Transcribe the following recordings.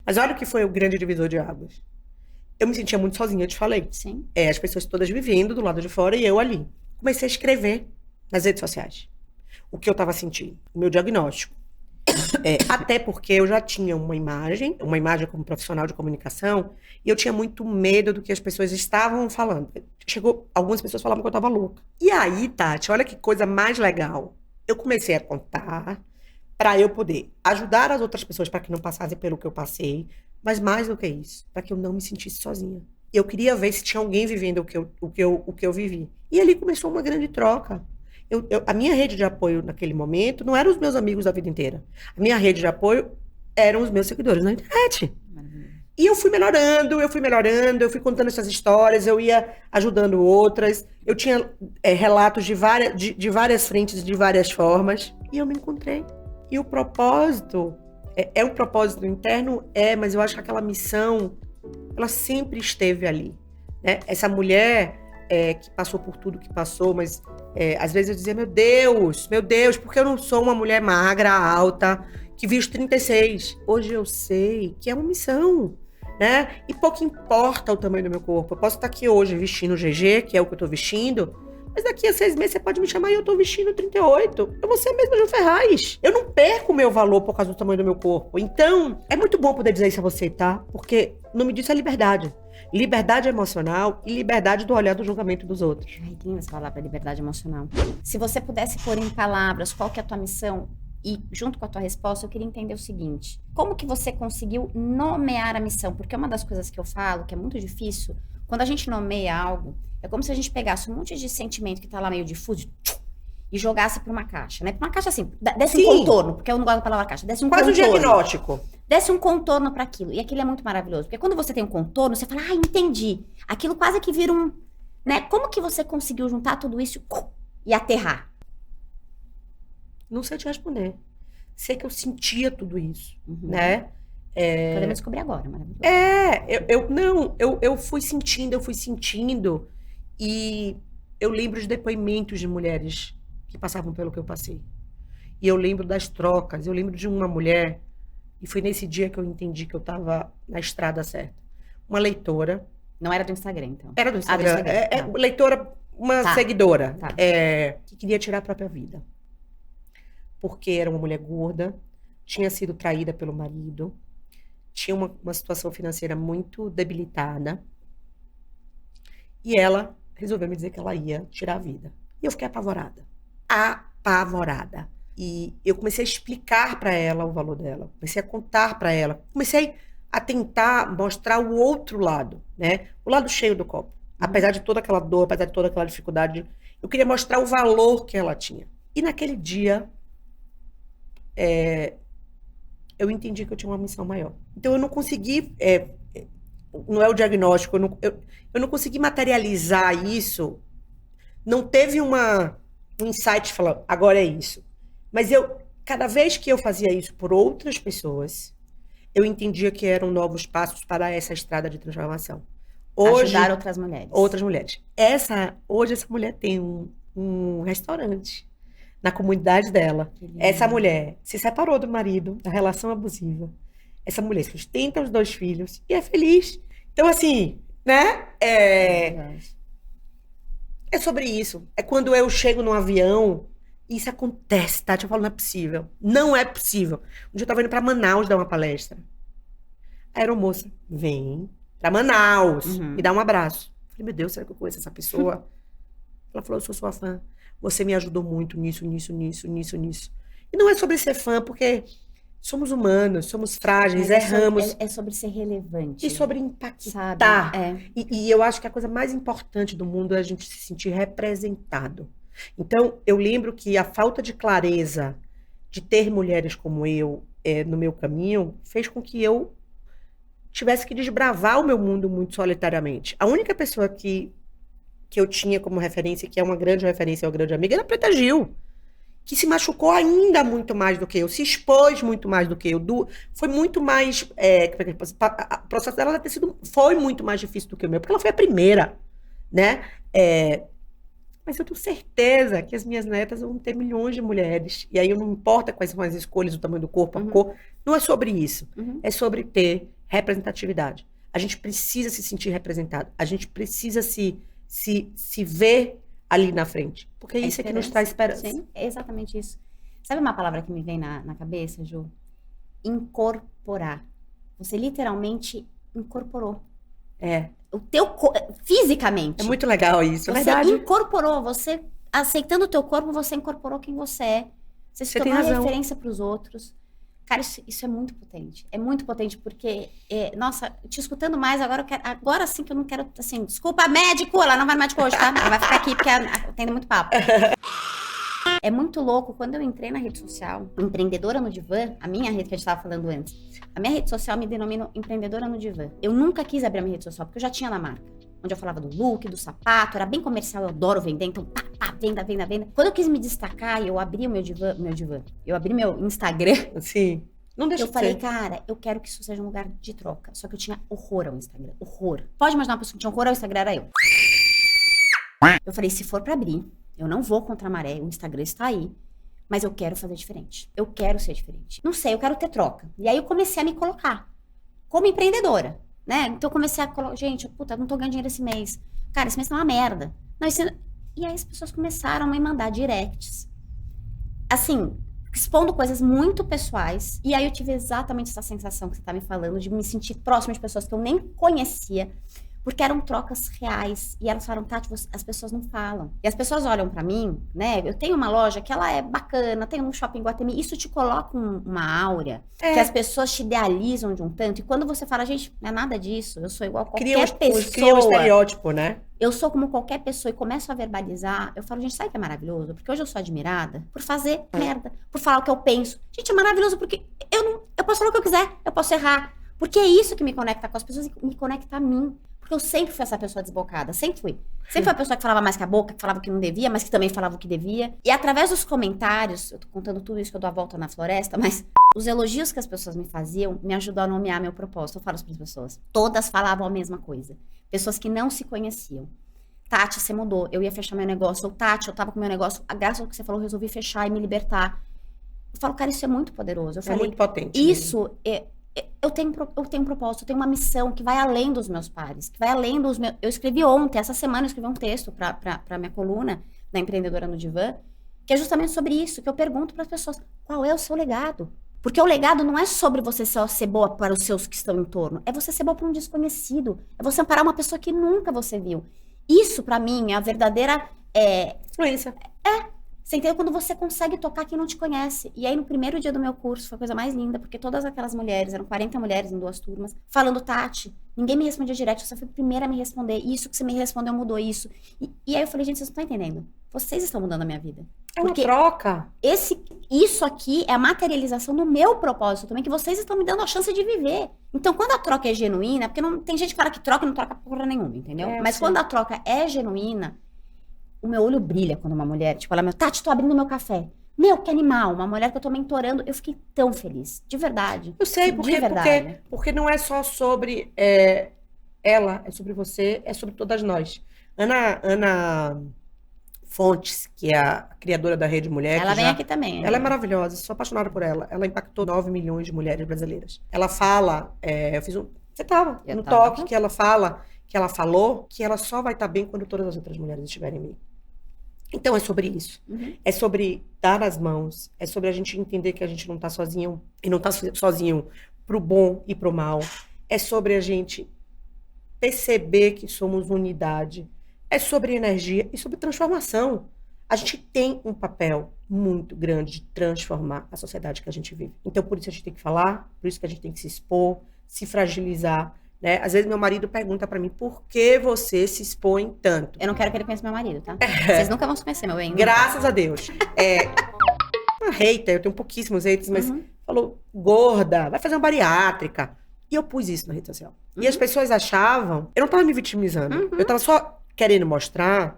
Mas olha o que foi o grande divisor de águas. Eu me sentia muito sozinha, eu te falei. Sim. As pessoas todas vivendo do lado de fora e eu ali. Comecei a escrever nas redes sociais o que eu estava sentindo, o meu diagnóstico. Até porque eu já tinha uma imagem como profissional de comunicação, e eu tinha muito medo do que as pessoas estavam falando. Algumas pessoas falavam que eu estava louca. E aí, Tati, olha que coisa mais legal. Eu comecei a contar para eu poder ajudar as outras pessoas para que não passassem pelo que eu passei, mas mais do que isso, para que eu não me sentisse sozinha. Eu queria ver se tinha alguém vivendo o que eu vivi. E ali começou uma grande troca. A minha rede de apoio naquele momento não eram os meus amigos da vida inteira. A minha rede de apoio eram os meus seguidores na internet. E eu fui melhorando, eu fui contando essas histórias, eu ia ajudando outras. Eu tinha relatos de várias frentes, de várias formas. E eu me encontrei. E o propósito, é um propósito interno? Mas eu acho que aquela missão, ela sempre esteve ali. Né? Essa mulher que passou por tudo que passou, mas às vezes eu dizia, meu Deus, porque eu não sou uma mulher magra, alta, que vi os 36. Hoje eu sei que é uma missão, né? E pouco importa o tamanho do meu corpo. Eu posso estar aqui hoje vestindo GG, que é o que eu tô vestindo, mas daqui a 6 meses você pode me chamar e eu tô vestindo 38. Eu vou ser a mesma Ju Ferraz. Eu não perco o meu valor por causa do tamanho do meu corpo. Então, é muito bom poder dizer isso a você, tá? Porque o nome disso é liberdade. Liberdade emocional e liberdade do olhar do julgamento dos outros. Ai, tem essa palavra, liberdade emocional. Se você pudesse pôr em palavras qual que é a tua missão e junto com a tua resposta, eu queria entender o seguinte. Como que você conseguiu nomear a missão? Porque uma das coisas que eu falo, que é muito difícil, quando a gente nomeia algo, é como se a gente pegasse um monte de sentimento que tá lá meio difuso e jogasse pra uma caixa, né? Pra uma caixa assim, desse um contorno, porque eu não gosto da palavra caixa, desse um Quase contorno. um diagnóstico. Desse um contorno para aquilo. E aquilo é muito maravilhoso. Porque quando você tem um contorno, você fala, entendi. Aquilo quase que vira um... Né? Como que você conseguiu juntar tudo isso e aterrar? Não sei te responder. Sei que eu sentia tudo isso, né? Podemos descobrir agora, maravilhoso. Eu fui sentindo. E eu lembro de depoimentos de mulheres que passavam pelo que eu passei. E eu lembro das trocas. Eu lembro de uma mulher... E foi nesse dia que eu entendi que eu estava na estrada certa. Uma leitora. Não era do Instagram, então? Era do Instagram. Tá. Leitora, uma seguidora. Tá. Que queria tirar a própria vida. Porque era uma mulher gorda, tinha sido traída pelo marido, tinha uma situação financeira muito debilitada. E ela resolveu me dizer que ela ia tirar a vida. E eu fiquei apavorada. Apavorada. E eu comecei a explicar para ela o valor dela, comecei a contar para ela, comecei a tentar mostrar o outro lado, né? O lado cheio do copo. Apesar de toda aquela dor, apesar de toda aquela dificuldade, eu queria mostrar o valor que ela tinha. E naquele dia, eu entendi que eu tinha uma missão maior. Então eu não consegui, não é o diagnóstico, eu não consegui materializar isso, não teve um insight falando, agora é isso. Mas cada vez que eu fazia isso por outras pessoas, eu entendia que eram novos passos para essa estrada de transformação. Hoje, ajudar outras mulheres. Hoje essa mulher tem um restaurante na comunidade dela. Essa mulher se separou do marido, da relação abusiva. Essa mulher sustenta os 2 filhos e é feliz. Então, assim, né? É sobre isso. É quando eu chego num avião... Isso acontece, Tati, eu falo, não é possível. Não é possível. Um dia eu tava indo pra Manaus dar uma palestra. A aeromoça, vem pra Manaus, me dá um abraço. Falei, meu Deus, será que eu conheço essa pessoa? Ela falou, eu sou sua fã. Você me ajudou muito nisso. E não é sobre ser fã, porque somos humanos, somos frágeis, erramos. É sobre ser relevante. E sobre impactar. Sabe? E eu acho que a coisa mais importante do mundo é a gente se sentir representado. Então, eu lembro que a falta de clareza de ter mulheres como eu no meu caminho fez com que eu tivesse que desbravar o meu mundo muito solitariamente. A única pessoa que eu tinha como referência, que é uma grande referência, uma grande amiga, era a Preta Gil, que se machucou ainda muito mais do que eu, se expôs muito mais do que eu. Foi muito mais... o processo dela foi muito mais difícil do que o meu, porque ela foi a primeira, né? Mas eu tenho certeza que as minhas netas vão ter milhões de mulheres. E aí não importa quais são as escolhas, o tamanho do corpo, a cor. Não é sobre isso. É sobre ter representatividade. A gente precisa se sentir representado. A gente precisa se ver ali na frente. Porque isso é que nos traz esperança. Sim, é exatamente isso. Sabe uma palavra que me vem na cabeça, Ju? Incorporar. Você literalmente incorporou. O teu fisicamente. É muito legal isso, é você verdade. Incorporou, você aceitando o teu corpo, você incorporou quem você é. Você se tornou uma referência para os outros. Cara, isso é muito potente. É muito potente porque, nossa, te escutando mais, agora sim que eu não quero, assim, desculpa, médico, ela não vai no médico hoje, tá? Ela vai ficar aqui porque tem muito papo. É muito louco, quando eu entrei na rede social, empreendedora no divã, a minha rede que a gente estava falando antes, a minha rede social me denomina empreendedora no divã. Eu nunca quis abrir a minha rede social, porque eu já tinha na marca. Onde eu falava do look, do sapato, era bem comercial, eu adoro vender, então venda. Quando eu quis me destacar e eu abri o meu divã, eu abri meu Instagram. Sim. Não deixa eu falei, cara, eu quero que isso seja um lugar de troca. Só que eu tinha horror ao Instagram, horror. Pode imaginar uma pessoa que tinha horror ao Instagram, era eu. Eu falei, se for pra abrir, eu não vou contra a maré, o Instagram está aí, mas eu quero fazer diferente. Eu quero ser diferente. Não sei, eu quero ter troca. E aí eu comecei a me colocar como empreendedora. Né? Então eu comecei a colocar, gente, puta, não tô ganhando dinheiro esse mês. Cara, esse mês tá uma merda. Não, E aí as pessoas começaram a me mandar directs. Assim, expondo coisas muito pessoais. E aí eu tive exatamente essa sensação que você tá me falando, de me sentir próxima de pessoas que eu nem conhecia. Porque eram trocas reais. E elas falaram, Tati, as pessoas não falam. E as pessoas olham pra mim, né? Eu tenho uma loja que ela é bacana, tenho um shopping em Guatemi. Isso te coloca uma áurea. Que as pessoas te idealizam de um tanto. E quando você fala, gente, não é nada disso. Eu sou igual a qualquer pessoa. Cria um estereótipo, né? Eu sou como qualquer pessoa e começo a verbalizar. Eu falo, gente, sabe o que é maravilhoso? Porque hoje eu sou admirada por fazer merda. Por falar o que eu penso. Gente, é maravilhoso porque eu posso falar o que eu quiser. Eu posso errar. Porque é isso que me conecta com as pessoas e me conecta a mim. Porque eu sempre fui essa pessoa desbocada, sempre fui. Sempre fui a pessoa que falava mais que a boca, que falava o que não devia, mas que também falava o que devia. E através dos comentários, eu tô contando tudo isso que eu dou a volta na floresta, mas os elogios que as pessoas me faziam me ajudou a nomear meu propósito. Eu falo isso para as pessoas. Todas falavam a mesma coisa. Pessoas que não se conheciam. Tati, você mudou. Eu ia fechar meu negócio. Ou Tati, eu tava com meu negócio. Graças ao que você falou, eu resolvi fechar e me libertar. Eu falo, cara, isso é muito poderoso. Eu falei, muito potente. Isso eu tenho um propósito, eu tenho uma missão que vai além dos meus pares, que vai além dos meus... Eu escrevi ontem, essa semana eu escrevi um texto pra minha coluna, da Empreendedora no Divã, que é justamente sobre isso, que eu pergunto para as pessoas, qual é o seu legado? Porque o legado não é sobre você só ser boa para os seus que estão em torno, é você ser boa para um desconhecido, é você amparar uma pessoa que nunca você viu. Isso, para mim, é a verdadeira... influência. Você entendeu? Quando você consegue tocar quem não te conhece. E aí, no primeiro dia do meu curso, foi a coisa mais linda, porque todas aquelas mulheres, eram 40 mulheres em 2 turmas, falando, Tati, ninguém me respondia direto, você foi a primeira a me responder, isso que você me respondeu mudou isso. E aí eu falei, gente, vocês não estão entendendo. Vocês estão mudando a minha vida. É uma troca. Isso aqui é a materialização do meu propósito também, que vocês estão me dando a chance de viver. Então, quando a troca é genuína, porque tem gente que fala que troca e não troca porra nenhuma, entendeu? Mas quando a troca é genuína, o meu olho brilha quando uma mulher, tipo, ela, Tati, tô abrindo meu café. Meu, que animal, uma mulher que eu tô mentorando. Eu fiquei tão feliz, de verdade. Eu sei, porque não é só sobre ela, é sobre você, é sobre todas nós. Ana Fontes, que é a criadora da Rede Mulher. Ela vem aqui também. Ela é maravilhosa, sou apaixonada por ela. Ela impactou 9 milhões de mulheres brasileiras. Ela fala, eu fiz você tava no toque que ela fala, que ela falou, que ela só vai estar bem quando todas as outras mulheres estiverem bem. Então é sobre isso. É sobre dar as mãos, é sobre a gente entender que a gente não tá sozinho, e não tá sozinho pro bom e pro mal. É sobre a gente perceber que somos unidade. É sobre energia e sobre transformação. A gente tem um papel muito grande de transformar a sociedade que a gente vive. Então por isso a gente tem que falar, por isso que a gente tem que se expor, se fragilizar. Né? Às vezes meu marido pergunta pra mim, por que você se expõe tanto? Eu não quero que ele conheça meu marido, tá? Vocês nunca vão se conhecer, meu bem. Graças a Deus. Uma hater, eu tenho pouquíssimos haters, mas falou, gorda, vai fazer uma bariátrica. E eu pus isso na rede social. E as pessoas achavam, eu não tava me vitimizando, eu tava só querendo mostrar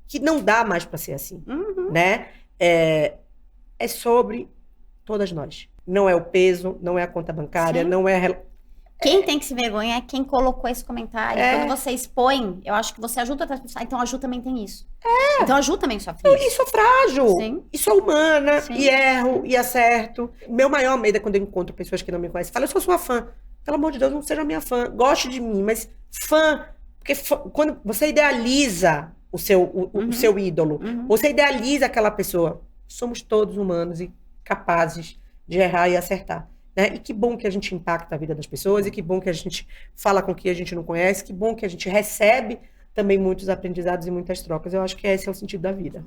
que não dá mais pra ser assim, né? É sobre todas nós. Não é o peso, não é a conta bancária, não é... Quem tem que se vergonhar é quem colocou esse comentário. Quando você expõe, eu acho que você ajuda outras pessoas. Então a Ju também tem isso. Então a Ju também sofre isso. E sou frágil. Sim. E sou humana. Sim. E erro. E acerto. Meu maior medo é quando eu encontro pessoas que não me conhecem. Fala, eu sou sua fã. Pelo amor de Deus, não seja minha fã. Goste de mim, mas fã. Porque quando você idealiza o seu ídolo, você idealiza aquela pessoa. Somos todos humanos e capazes de errar e acertar. Né? E que bom que a gente impacta a vida das pessoas, e que bom que a gente fala com quem a gente não conhece, que bom que a gente recebe também muitos aprendizados e muitas trocas. Eu acho que esse é o sentido da vida.